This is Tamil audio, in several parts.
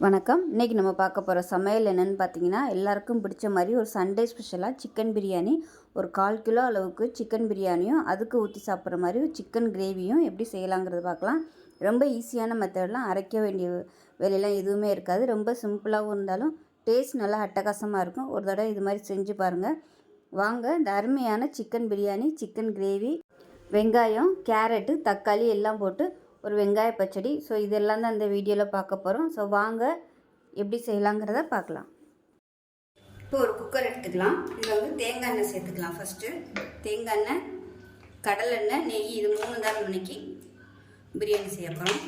வணக்கம். இன்றைக்கி நம்ம பார்க்க போகிற சமையல் என்னென்னு பார்த்தீங்கன்னா, எல்லாருக்கும் பிடிச்ச மாதிரி ஒரு சண்டே ஸ்பெஷலாக சிக்கன் பிரியாணி, ஒரு 1/4 கிலோ அளவுக்கு சிக்கன் பிரியாணியும், அதுக்கு ஊற்றி சாப்பிட்ற மாதிரி சிக்கன் கிரேவியும் எப்படி செய்யலாங்கிறது பார்க்கலாம். ரொம்ப ஈஸியான மெத்தட்லாம், அரைக்க வேண்டிய வேலையெல்லாம் எதுவுமே இருக்காது. ரொம்ப சிம்பிளாகவும் இருந்தாலும் டேஸ்ட் நல்லா அட்டகாசமாக இருக்கும். ஒரு தடவை இது மாதிரி செஞ்சு பாருங்கள். வாங்க இந்த அருமையான சிக்கன் பிரியாணி, சிக்கன் கிரேவி, வெங்காயம், கேரட்டு, தக்காளி எல்லாம் போட்டு ஒரு வெங்காய பச்சடி. ஸோ இதெல்லாம் தான் இந்த வீடியோவில் பார்க்க போகிறோம். ஸோ வாங்க எப்படி செய்யலாங்கிறத பார்க்கலாம். இப்போ ஒரு குக்கர் எடுத்துக்கலாம். இதில் வந்து தேங்காய் எண்ணெய் சேர்த்துக்கலாம். ஃபஸ்ட்டு தேங்காய் எண்ணெய், கடலெண்ணெய், நெய், இது 3 தான் இன்னைக்கு பிரியாணி செய்ய போகிறோம்.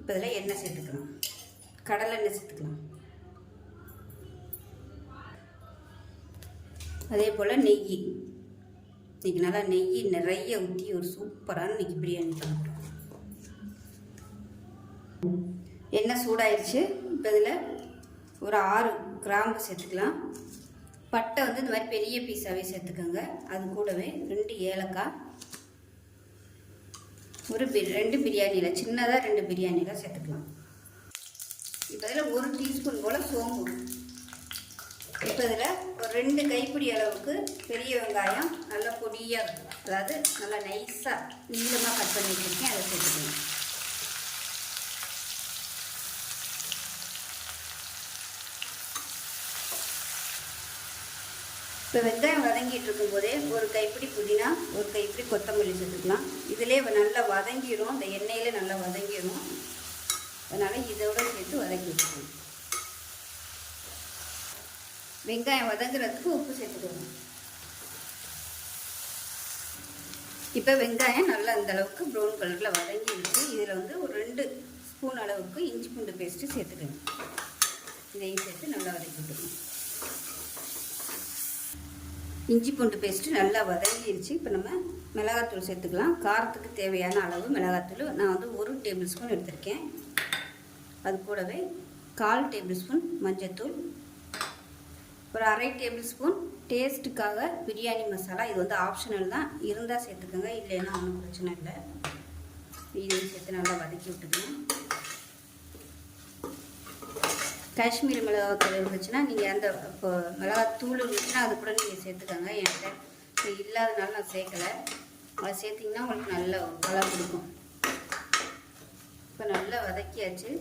இப்போ இதில் எண்ணெய் சேர்த்துக்கலாம். கடலெண்ணெய் சேர்த்துக்கலாம். அதே போல் நெய், இன்றைக்கி நல்லா நெய் நிறைய ஊற்றி ஒரு சூப்பரான இன்றைக்கி பிரியாணி பண்ண. எண்ணெய் சூடாயிருச்சு. இப்போ இதில் ஒரு 6 கிராம்பு சேர்த்துக்கலாம். பட்டை வந்து இந்த மாதிரி பெரிய பீஸாகவே சேர்த்துக்கோங்க. அது கூடவே 2 ஏலக்காய், ஒரு 2 பிரியாணியில் சின்னதாக 2 பிரியாணியில் சேர்த்துக்கலாம். இப்போ இதில் 1 டீஸ்பூன் போல் சோம்பு. இப்போ இதில் ஒரு 2 கைப்பிடி அளவுக்கு பெரிய வெங்காயம் நல்லா பொடியாக, அதாவது நல்லா நைஸாக நீளமாக கட் பண்ணி வச்சுருக்கேன், அதை சேர்த்துக்கணும். இப்போ வெங்காயம் வதங்கிட்டு இருக்கும்போதே ஒரு கைப்பிடி புதினா, ஒரு கைப்பிடி கொத்தமல்லி சேர்த்துக்கலாம். இதிலே நல்லா வதங்கிடும், இந்த எண்ணெயில் நல்லா வதங்கிடும். அதனால் இதோட சேர்த்து வதக்கி வச்சுக்கணும். வெங்காயம் வதங்குறதுக்கு உப்பு சேர்த்துக்கணும். இப்போ வெங்காயம் நல்லா இந்த அளவுக்கு ப்ரௌன் கலரில் வதங்கிடுச்சு. இதில் வந்து ஒரு 2 ஸ்பூன் அளவுக்கு இஞ்சி பூண்டு பேஸ்ட்டு சேர்த்துக்கணும். இதையும் சேர்த்து நல்லா வதக்கி விட்டுக்கணும். இஞ்சி பூண்டு பேஸ்ட்டு நல்லா வதங்கிடுச்சு. இப்போ நம்ம மிளகாத்தூள் சேர்த்துக்கலாம். காரத்துக்கு தேவையான அளவு மிளகாத்தூள் நான் வந்து 1 டேபிள் ஸ்பூன் எடுத்திருக்கேன். அது கூடவே 1/4 டேபிள் ஸ்பூன் மஞ்சத்தூள், ஒரு 1/2 டேபிள் ஸ்பூன் டேஸ்ட்டுக்காக பிரியாணி மசாலா. இது வந்து ஆப்ஷனல் தான், இருந்தால் சேர்த்துக்கோங்க, இல்லைன்னா ஒன்றும் பிரச்சனை இல்லை. இதையும் சேர்த்து நல்லா வதக்கி விட்டுக்கணும். காஷ்மீரி மிளகாத்தூள் இருந்துச்சுன்னா நீங்கள் அந்த இப்போ மிளகாத்தூள் இருந்துச்சுன்னா அது கூட நீங்கள் சேர்த்துக்கோங்க. என்கிட்ட இல்லாதனால நான் சேர்க்கலை. அதை சேர்த்திங்கன்னா உங்களுக்கு நல்ல கலர் கொடுக்கும். இப்போ நல்லா வதக்கியாச்சு.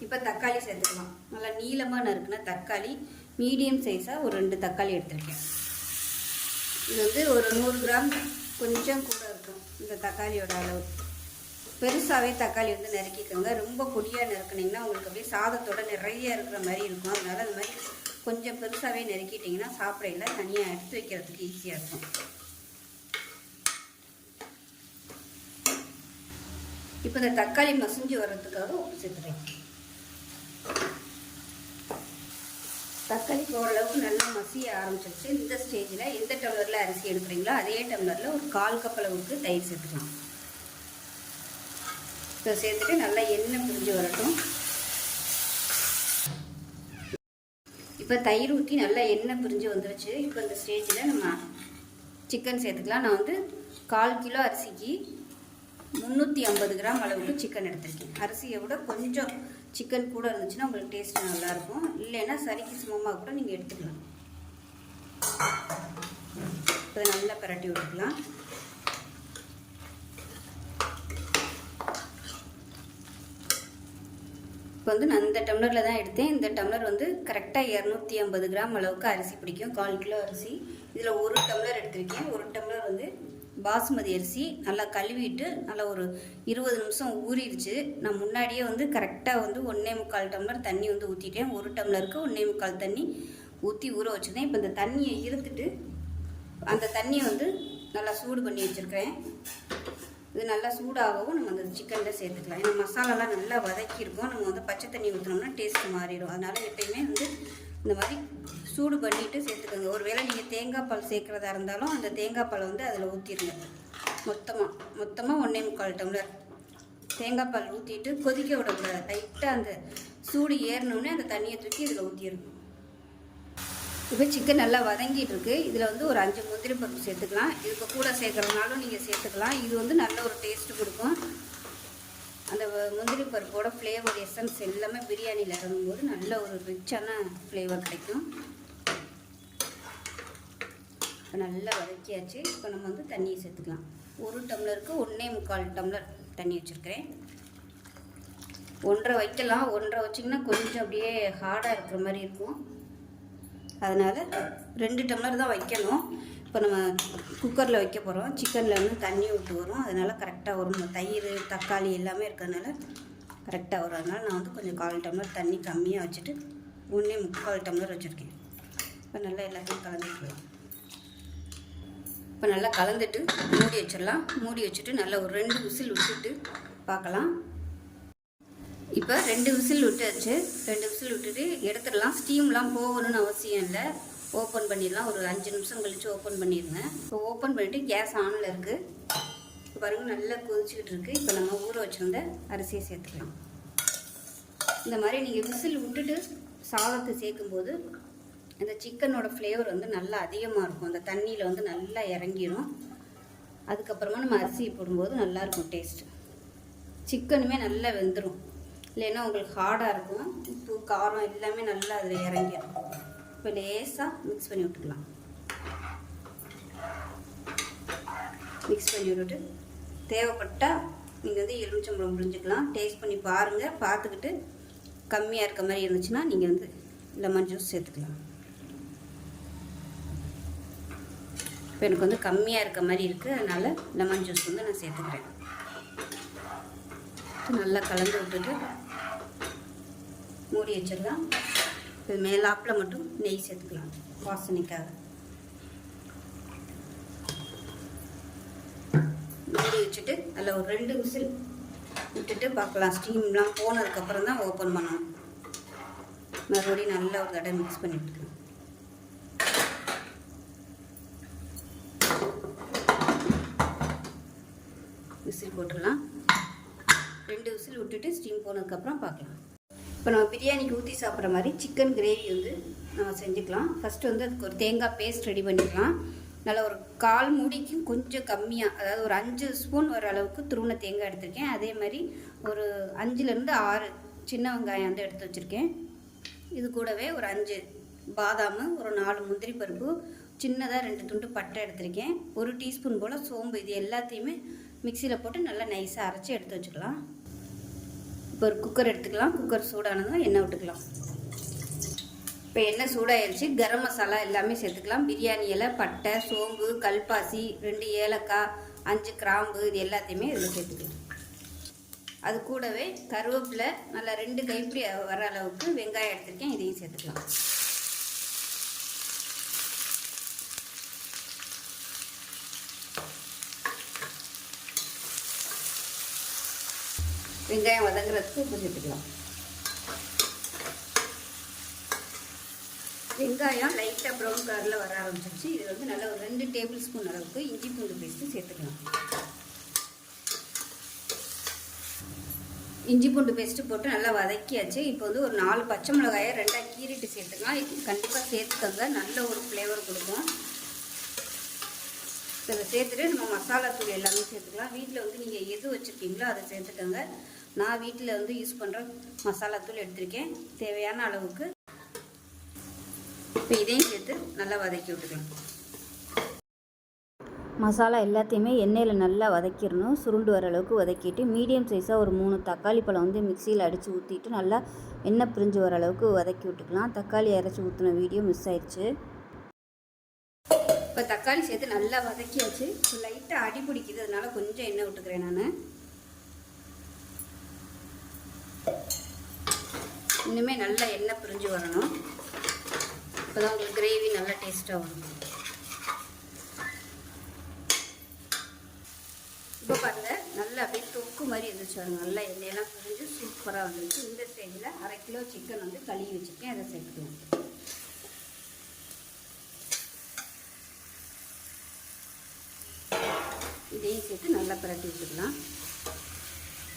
இப்போ தக்காளி சேர்த்துக்கலாம். நல்லா நீளமாக நறுக்குன தக்காளி, மீடியம் சைஸாக ஒரு 2 தக்காளி எடுத்துருக்கேன். இது வந்து ஒரு 100 கிராம் கொஞ்சம் கூட இருக்கும் இந்த தக்காளியோட அளவு. பெருசாகவே தக்காளி வந்து நறுக்கிக்கோங்க. ரொம்ப பொடியாக நறுக்குனிங்கன்னா உங்களுக்கு அப்படியே சாதத்தோட நிறைய இருக்கிற மாதிரி இருக்கும். அதனால் அந்த மாதிரி கொஞ்சம் பெருசாகவே நறுக்கிட்டிங்கன்னா சாப்பிடையில தனியாக எடுத்து வைக்கிறதுக்கு ஈஸியாக இருக்கும். இப்போ இந்த தக்காளி மசிஞ்சு வர்றதுக்காக உப்பு சேர்த்துறேன். தக்காளி ஓரளவுக்கு நல்லா மசிய ஆரம்பிச்சிருச்சு. இந்த ஸ்டேஜில் எந்த டம்ளரில் அரிசி எடுக்கிறீங்களோ அதே டம்ளரில் ஒரு 1/4 கப் அளவுக்கு தயிர் சேர்த்துக்கலாம். இதை சேர்த்துட்டு நல்லா எண்ணெய் பிரிஞ்சு வரட்டும். இப்போ தயிர் ஊற்றி நல்லா எண்ணெய் பிரிஞ்சு வந்துருச்சு. இப்போ இந்த ஸ்டேஜில் நம்ம சிக்கன் சேர்த்துக்கலாம். நான் வந்து 1/4 கிலோ அரிசிக்கு 350 கிராம் அளவுக்கு சிக்கன் எடுத்திருக்கேன். அரிசியை விட கொஞ்சம் சிக்கன் கூட இருந்துச்சுன்னா உங்களுக்கு டேஸ்ட் நல்லாயிருக்கும். இல்லைன்னா சரிக்கு சமமாக கூட நீங்கள் எடுத்துக்கலாம். இப்போ நல்லா பரட்டி விட்டுக்கலாம். இப்போ வந்து நான் இந்த டம்ளரில் தான் எடுத்தேன். இந்த டம்ளர் வந்து கரெக்டாக 250 கிராம் அளவுக்கு அரிசி பிடிக்கும். 1/4 கிலோ அரிசி. இதில் 1 டம்ளர் எடுத்திருக்கேன். 1 டம்ளர் வந்து பாசுமதி அரிசி. நல்லா கழுவிட்டு நல்லா ஒரு 20 நிமிஷம் ஊறிடுச்சு. நான் முன்னாடியே வந்து கரெக்டாக வந்து 1.25 டம்ளர் தண்ணி வந்து ஊற்றிட்டேன். 1 டம்ளருக்கு 1.25 தண்ணி ஊற்றி ஊற வச்சுருந்தேன். இப்போ இந்த தண்ணியை இருத்துட்டு அந்த தண்ணியை வந்து நல்லா சூடு பண்ணி வச்சுருக்கிறேன். இது நல்லா சூடாகவும் நம்ம அந்த சிக்கனில் சேர்த்துக்கலாம். ஏன்னா மசாலாலாம் நல்லா வதக்கியிருக்கோம். நம்ம வந்து பச்சை தண்ணி ஊற்றினோம்னா டேஸ்ட்டு மாறிடும். அதனால் எப்பயுமே வந்து இந்த மாதிரி சூடு பண்ணிவிட்டு சேர்த்துக்கோங்க. ஒருவேளை நீங்கள் தேங்காய் பால் சேர்க்குறதா இருந்தாலும் அந்த தேங்காய் பாலை வந்து அதில் ஊற்றிடுங்க. மொத்தமாக 1.25 டம்ளர் தேங்காய் பால் ஊற்றிட்டு கொதிக்க விடக்கூடாது. லைட்டாக அந்த சூடு ஏறினோடனே அந்த தண்ணியை தூக்கி இதில் ஊற்றிடணும். இப்போ சிக்கன் நல்லா வதங்கிட்டு இருக்கு. இதில் வந்து ஒரு 5 முந்திரி பருப்பு சேர்த்துக்கலாம். இதுக்கு கூட சேர்க்குறதுனாலும் நீங்கள் சேர்த்துக்கலாம். இது வந்து நல்ல ஒரு டேஸ்ட்டு கொடுக்கும். அந்த முந்திரி பருப்போட ஃப்ளேவர் எசன்ஸ் எல்லாமே பிரியாணியில் இறங்கும்போது நல்ல ஒரு ரிச்சான ஃப்ளேவர் கிடைக்கும். இப்போ நல்லா வதக்கியாச்சு. இப்போ நம்ம வந்து தண்ணியை சேர்த்துக்கலாம். 1 டம்ளருக்கு 1.25 டம்ளர் தண்ணி வச்சுருக்கிறேன். 1.5 வைக்கலாம். 1.5 வச்சிங்கன்னா கொஞ்சம் அப்படியே ஹார்டாக இருக்கிற மாதிரி இருக்கும். அதனால் 2 டம்ளர் தான் வைக்கணும். இப்போ நம்ம குக்கரில் வைக்க போகிறோம். சிக்கனில் வந்து தண்ணி விட்டு வரும். அதனால் கரெக்டாக வரும். தயிர் தக்காளி எல்லாமே இருக்கிறதுனால கரெக்டாக வரும். அதனால் நான் வந்து கொஞ்சம் 1/4 டம்ளர் தண்ணி கம்மியாக வச்சுட்டு 1.25 டம்ளர் வச்சுருக்கேன். இப்போ நல்லா எல்லாத்தையும் கலந்துக்கலாம். இப்போ நல்லா கலந்துட்டு மூடி வச்சிடலாம். மூடி வச்சுட்டு நல்லா ஒரு 2 விசில் விட்டுட்டு பார்க்கலாம். இப்போ 2 விசில் விட்டாச்சு. 2 விசில் விட்டுட்டு எடுத்துடலாம். ஸ்டீம்லாம் போகணும்னு அவசியம் இல்லை. ஓப்பன் பண்ணிடலாம். ஒரு 5 நிமிஷம் கழித்து ஓப்பன் பண்ணிடுங்க. இப்போ ஓப்பன் பண்ணிவிட்டு கேஸ் ஆனில் இருக்குது. இப்போ பாருங்கள் நல்லா கொதிச்சுக்கிட்டு இருக்குது. இப்போ நம்ம ஊற வச்சுருந்த அரிசியை சேர்த்துக்கலாம். இந்த மாதிரி நீங்கள் விசில் விட்டுட்டு சாதத்தை சேர்க்கும்போது அந்த சிக்கனோட ஃப்ளேவர் வந்து நல்லா அதிகமாக இருக்கும். அந்த தண்ணியில் வந்து நல்லா இறங்கிடும். அதுக்கப்புறமா நம்ம அரிசியை போடும்போது நல்லாயிருக்கும் டேஸ்ட்டு. சிக்கனுமே நல்லா வெந்துடும். இல்லைன்னா உங்களுக்கு ஹார்டாக இருக்கும். உப்பு காரம் எல்லாமே நல்லா அதில் இறங்கிடும். இப்போ லேசாக மிக்ஸ் பண்ணி விட்டுக்கலாம். மிக்ஸ் பண்ணி விட்டுட்டு தேவைப்பட்டால் நீங்கள் வந்து எலுமிச்சம்பழம் புரிஞ்சுக்கலாம். டேஸ்ட் பண்ணி பாருங்கள். பார்த்துக்கிட்டு கம்மியாக இருக்க மாதிரி இருந்துச்சுன்னா நீங்கள் வந்து லெமன் ஜூஸ் சேர்த்துக்கலாம். இப்போ எனக்கு வந்து கம்மியாக இருக்க மாதிரி இருக்குது. அதனால் லெமன் ஜூஸ் வந்து நான் சேர்த்துக்கிறேன். நல்லா கலந்து விட்டுட்டு மூடி வச்சிடலாம். இது மேலாப்பில் மட்டும் நெய் சேர்த்துக்கலாம் வாசனைக்காக. மூடி வச்சுட்டு அதில் ஒரு 2 விசில் விட்டுட்டு பார்க்கலாம். ஸ்டீம்லாம் போனதுக்கப்புறம் தான் ஓப்பன் பண்ணணும். மறுபடியும் நல்லா ஒரு தடவை மிக்ஸ் பண்ணி விட்டுக்கலாம். விசில் போட்டுடலாம். 2 விசில் விட்டுட்டு ஸ்டீம் போனதுக்கப்புறம் பார்க்கலாம். இப்போ நம்ம பிரியாணிக்கு ஊற்றி சாப்பிட்ற மாதிரி சிக்கன் கிரேவி வந்து நம்ம செஞ்சுக்கலாம். ஃபஸ்ட்டு வந்து அதுக்கு ஒரு தேங்காய் பேஸ்ட் ரெடி பண்ணிக்கலாம். நல்லா ஒரு 1/4 மூடிக்கும் கொஞ்சம் கம்மியாக, அதாவது ஒரு 5 ஸ்பூன் வர அளவுக்கு துருவின தேங்காய் எடுத்திருக்கேன். அதே மாதிரி ஒரு 5லேருந்து 6 சின்ன வெங்காயம் வந்து எடுத்து வச்சுருக்கேன். இது கூடவே ஒரு 5 பாதாம், ஒரு 4 முந்திரி பருப்பு, சின்னதாக 2 துண்டு பட்டை எடுத்திருக்கேன். 1 டீஸ்பூன் போல் சோம்பு. இது எல்லாத்தையுமே மிக்சியில் போட்டு நல்லா நைஸாக அரைச்சி எடுத்து வச்சுக்கலாம். இப்போ ஒரு குக்கர் எடுத்துக்கலாம். குக்கர் சூடானதும் எண்ணெய் விட்டுக்கலாம். இப்போ எண்ணெய் சூடாகிடுச்சு. கரம் மசாலா எல்லாமே சேர்த்துக்கலாம். பிரியாணி இலை, பட்டை, சோம்பு, கல்பாசி, 2 ஏலக்காய், 5 கிராம்பு, இது எல்லாத்தையுமே இதில் சேர்த்துக்கலாம். அது கூடவே கருவேப்பிலை நல்லா 2 கைப்பிடி வர அளவுக்கு வெங்காயம் எடுத்திருக்கேன். இதையும் சேர்த்துக்கலாம். வெங்காயம் வதங்குறதுக்கு உப்பு சேர்த்துக்கலாம். வெங்காயம் லைட்டாக ப்ரௌன் கலரில் வர ஆரம்பிச்சிருச்சு. இது வந்து நல்லா ஒரு 2 டேபிள் ஸ்பூன் அளவுக்கு இஞ்சி பூண்டு பேஸ்ட்டு சேர்த்துக்கலாம். இஞ்சி பூண்டு பேஸ்ட்டு போட்டு நல்லா வதக்கியாச்சு. இப்போ வந்து ஒரு 4 பச்சை மிளகாயை 2ஆக கீறிட்டு சேர்த்துக்கலாம். இது கண்டிப்பாக சேர்த்துக்கோங்க. நல்ல ஒரு ஃப்ளேவர் கொடுக்கும். இதை சேர்த்துட்டு நம்ம மசாலா தூள் எல்லாமே சேர்த்துக்கலாம். வீட்டில் வந்து நீங்கள் எது வச்சுருக்கீங்களோ அதை சேர்த்துக்கோங்க. நான் வீட்டில் வந்து யூஸ் பண்ணுற மசாலா தூள் எடுத்திருக்கேன் தேவையான அளவுக்கு. இப்போ இதையும் சேர்த்து நல்லா வதக்கி விட்டுக்கலாம். மசாலா எல்லாத்தையுமே எண்ணெயில் நல்லா வதக்கிடணும். சுருண்டு வர அளவுக்கு வதக்கிட்டு மீடியம் சைஸாக ஒரு 3 தக்காளி பழம் வந்து மிக்சியில் அடித்து ஊற்றிட்டு நல்லா எண்ணெய் பிரிஞ்சு வர அளவுக்கு வதக்கி விட்டுக்கலாம். தக்காளி அரைச்சி ஊற்றின வீடியோ மிஸ் ஆயிடுச்சு. இப்போ தக்காளி சேர்த்து நல்லா வதக்கியாச்சு. இப்போ லைட்டாக அடி பிடிக்குது. அதனால கொஞ்சம் எண்ணெய் விட்டுக்கிறேன் நான். இன்னுமே நல்லா எண்ணெய் பிரிஞ்சு வரணும். இப்போ தான் உங்களுக்கு கிரேவி நல்லா டேஸ்ட்டாக வரும். இப்போ பாருங்கள் நல்லா அப்படியே தொக்கு மாதிரி இருந்துச்சு. பாருங்கள் நல்லா எண்ணெயெல்லாம் பிரிஞ்சு சூப்பராக வந்துருச்சு. இந்த ஸ்டேஜில் 1/2 கிலோ சிக்கன் வந்து கழுவி வச்சுருக்கேன். அதை சேர்த்துக்கலாம். இதையும் சேர்த்து நல்லா பிரட்டி வச்சுக்கலாம்.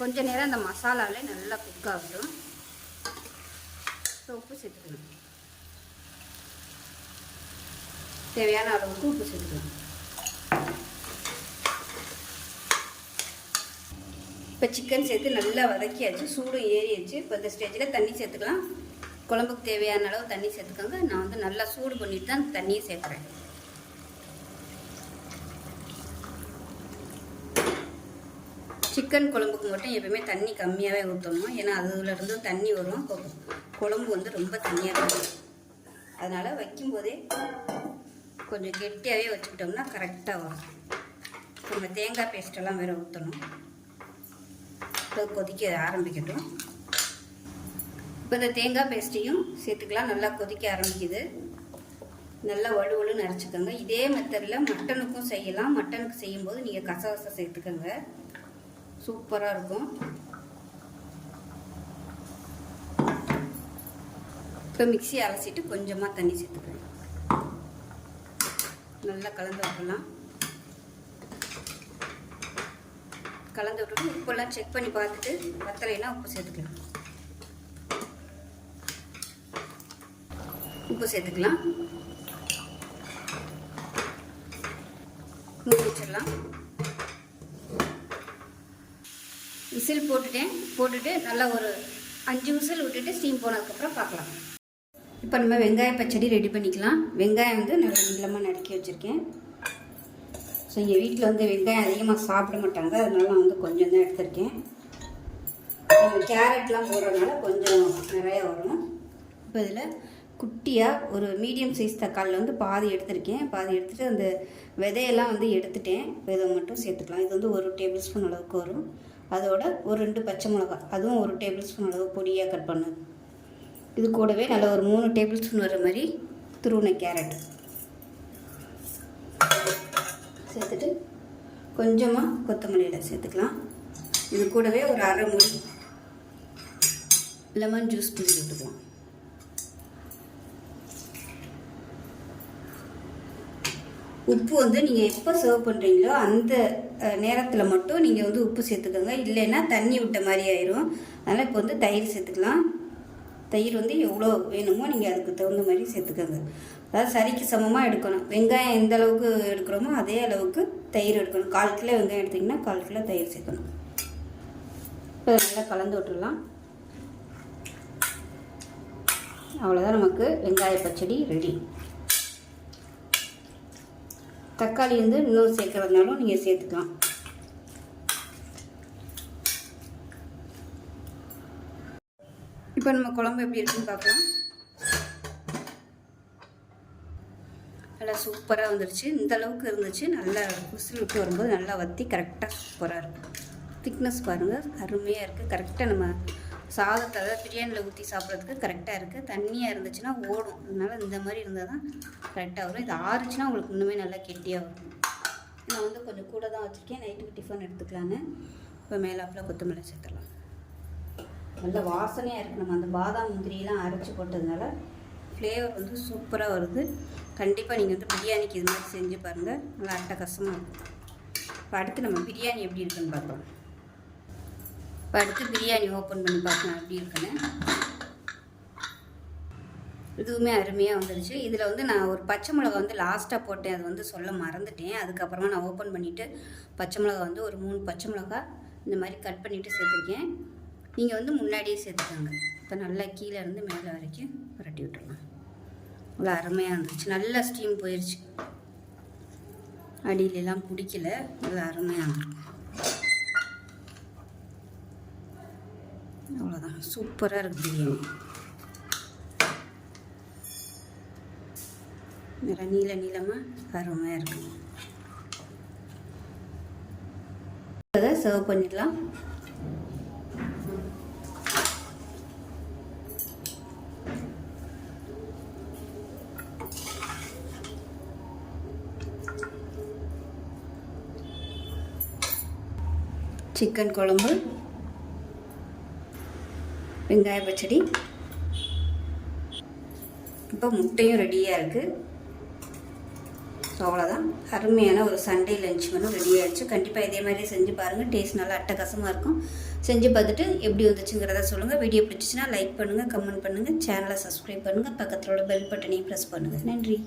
கொஞ்ச நேரம் அந்த மசாலாவிலே நல்லா குக் ஆகட்டும். உப்பு சேர்த்துக்கலாம். தேவையான அளவுக்கு உப்பு சேர்த்துக்கலாம். இப்போ சிக்கன் சேர்த்து நல்லா வதக்கியாச்சு, சூடும் ஏறியாச்சு. இப்போ இந்த ஸ்டேஜில் தண்ணி சேர்த்துக்கலாம். குழம்புக்கு தேவையான அளவு தண்ணி சேர்த்துக்கோங்க. நான் வந்து நல்லா சூடு பண்ணிட்டு தான் தண்ணியை சேர்க்குறேன். சிக்கன் குழம்புக்கு மட்டும் எப்பவுமே தண்ணி கம்மியாகவே ஊற்றணும். ஏன்னா அதுலேருந்து தண்ணி வரும், குழம்பு வந்து ரொம்ப தண்ணியாக இருக்கும். அதனால் வைக்கும்போதே கொஞ்சம் கெட்டியாகவே வச்சுக்கிட்டோம்னா கரெக்டாக வரும். நம்ம தேங்காய் பேஸ்ட்டெல்லாம் வேறு ஊற்றணும். இப்போ கொதிக்க ஆரம்பிக்கட்டும். இப்போ இந்த தேங்காய் பேஸ்ட்டையும் சேர்த்துக்கலாம். நல்லா கொதிக்க ஆரம்பிக்குது. நல்லா வலுவலுன்னு அரைச்சிக்கோங்க. இதே மெத்தடில் மட்டனுக்கும் செய்யலாம். மட்டனுக்கு செய்யும்போது நீங்கள் கசகசை சேர்த்துக்கோங்க, சூப்பராக இருக்கும். இப்போ மிக்ஸி அலசிட்டு கொஞ்சமாக தண்ணி சேர்த்துக்கிறேன். நல்லா கலந்து விட்டுலாம். கலந்து விட்டுட்டு உப்பெல்லாம் செக் பண்ணி பார்த்துட்டு பத்தலைன்னா உப்பு சேர்த்துக்கலாம். உப்பு சேர்த்துக்கலாம். மூடி வச்சிடலாம். விசில் போட்டுட்டு நல்லா ஒரு 5 விசில் விட்டுட்டு ஸ்டீம் போனதுக்கப்புறம் பார்க்கலாம். இப்போ நம்ம வெங்காய பச்சடி ரெடி பண்ணிக்கலாம். வெங்காயம் வந்து நல்லா நீளமாக நறுக்கி வச்சுருக்கேன். ஸோ எங்கள் வீட்டில் வந்து வெங்காயம் அதிகமாக சாப்பிட மாட்டாங்க, அதனால நான் வந்து கொஞ்சம் தான் எடுத்திருக்கேன். கேரட்லாம் போடுறதுனால கொஞ்சம் நிறையா வரும். இப்போ இதில் குட்டியாக ஒரு மீடியம் சைஸ் தக்காளியில் வந்து பாதி எடுத்திருக்கேன். பாதி எடுத்துகிட்டு அந்த விதையெல்லாம் வந்து எடுத்துட்டேன். விதை மட்டும் சேர்த்துக்கலாம். இது வந்து 1 டேபிள் ஸ்பூன் அளவுக்கு வரும். அதோட ஒரு 2 பச்சை மிளகா, அதுவும் 1 டேபிள் ஸ்பூன் அளவு பொடியாக கட் பண்ணது. இது கூடவே நல்லா ஒரு 3 டேபிள் ஸ்பூன் வர மாதிரி துருவின கேரட் சேர்த்துட்டு கொஞ்சமாக கொத்தமல்லியில் சேர்த்துக்கலாம். இது கூடவே ஒரு அரை மூடி லெமன் ஜூஸ் பிழிஞ்சு விட்டுக்கலாம். உப்பு வந்து நீங்கள் எப்போ சர்வ் பண்ணுறீங்களோ அந்த நேரத்தில் மட்டும் நீங்கள் வந்து உப்பு சேர்த்துக்கோங்க, இல்லைன்னா தண்ணி விட்ட மாதிரி ஆயிரும். அதனால் இப்போ வந்து தயிர் சேர்த்துக்கலாம். தயிர் வந்து எவ்வளோ வேணுமோ நீங்கள் அதுக்கு தகுந்த மாதிரி சேர்த்துக்கோங்க. அதாவது சரிக்கு சமமாக எடுக்கணும். வெங்காயம் எந்த அளவுக்கு எடுக்கிறோமோ அதே அளவுக்கு தயிர் எடுக்கணும். 1/4 கிலோ வெங்காயம் எடுத்திங்கன்னா 1/4 கிலோ தயிர் சேர்க்கணும். இப்போ நல்லா கலந்து விட்டுடலாம். அவ்வளோதான், நமக்கு வெங்காய பச்சடி ரெடி. தக்காளி வந்து இன்னும் சேர்க்கறதுனாலும் நீங்கள் சேர்த்துக்கலாம். இப்போ நம்ம குழம்பு எப்படி இருக்குன்னு பார்க்கலாம். நல்லா சூப்பராக வந்துருச்சு. இந்த அளவுக்கு இருந்துச்சு. நல்லா விசில் விட்டு வரும்போது நல்லா வற்றி கரெக்டாக சூப்பராக இருக்கும். திக்னஸ் பாருங்கள், அருமையாக இருக்குது. கரெக்டாக நம்ம சாதத்தை பிரியாணியில் ஊற்றி சாப்பிட்றதுக்கு கரெக்டாக இருக்குது. தண்ணியாக இருந்துச்சுன்னா ஓடும், அதனால் இந்த மாதிரி இருந்தால் தான் கரெக்டாக வரும். இது ஆறுச்சுன்னா உங்களுக்கு இன்னுமே நல்லா கெட்டியாக வரும். நான் வந்து கொஞ்சம் கூட தான் வச்சுருக்கேன், நைட்டுக்கு டிஃபன் எடுத்துக்கலான்னு. இப்போ மேலாப்பில் கொத்தமல்லி சேர்த்துடலாம். நல்லா வாசனையாக இருக்குது. நம்ம அந்த பாதாம் முந்திரியெல்லாம் அரைச்சி போட்டதுனால ஃப்ளேவர் வந்து சூப்பராக வருது. கண்டிப்பாக நீங்கள் வந்து பிரியாணிக்கு இது மாதிரி செஞ்சு பாருங்கள், நல்லா அட்டகாசமாக இருக்கும். இப்போ அடுத்து நம்ம பிரியாணி எப்படி இருக்குன்னு பார்க்கலாம். இப்போ அடுத்து பிரியாணி ஓப்பன் பண்ணி பார்க்கலாம் எப்படி இருக்குன்னு. இதுவுமே அருமையாக வந்துடுச்சு. இதில் வந்து நான் ஒரு பச்சை மிளகா வந்து லாஸ்ட்டாக போட்டேன், அது வந்து சொல்ல மறந்துட்டேன். அதுக்கப்புறமா நான் ஓப்பன் பண்ணிவிட்டு பச்சை மிளகா வந்து ஒரு 3 பச்சை மிளகா இந்த மாதிரி கட் பண்ணிவிட்டு சேர்த்துருக்கேன். நீங்கள் வந்து முன்னாடியே சேர்த்துக்கோங்க. இப்போ நல்லா கீழே இருந்து மேலே வரைக்கும் புரட்டி விட்டுருலாம். நல்லா அருமையாக இருந்துச்சு. நல்லா ஸ்டீம் போயிடுச்சு, அடியிலெல்லாம் பிடிக்கல. நல்லா அருமையாக இருந்துருக்கும். அவ்வளோதான், சூப்பராக இருக்குது பிரியாணி. நல்லா நீளமாக அருமையாக இருக்கும். அதை சர்வ் பண்ணிடலாம். சிக்கன் குழம்பு, வெங்காய பச்சடி, இப்போ முட்டையும் ரெடியாக இருக்குது. ஸோ அவ்வளோதான், அருமையான ஒரு சண்டே லஞ்ச் வந்து ரெடி ஆகிடுச்சு. கண்டிப்பாக இதே மாதிரி செஞ்சு பாருங்கள், டேஸ்ட் நல்லா அட்டகாசமாக இருக்கும். செஞ்சு பார்த்துட்டு எப்படி வந்துச்சுங்கிறத சொல்லுங்கள். வீடியோ பிடிச்சிச்சின்னா லைக் பண்ணுங்கள், கமெண்ட் பண்ணுங்கள், சேனலை சப்ஸ்கிரைப் பண்ணுங்கள், பக்கத்தில் உள்ள பெல் பட்டனையும் ப்ரெஸ் பண்ணுங்கள். நன்றி.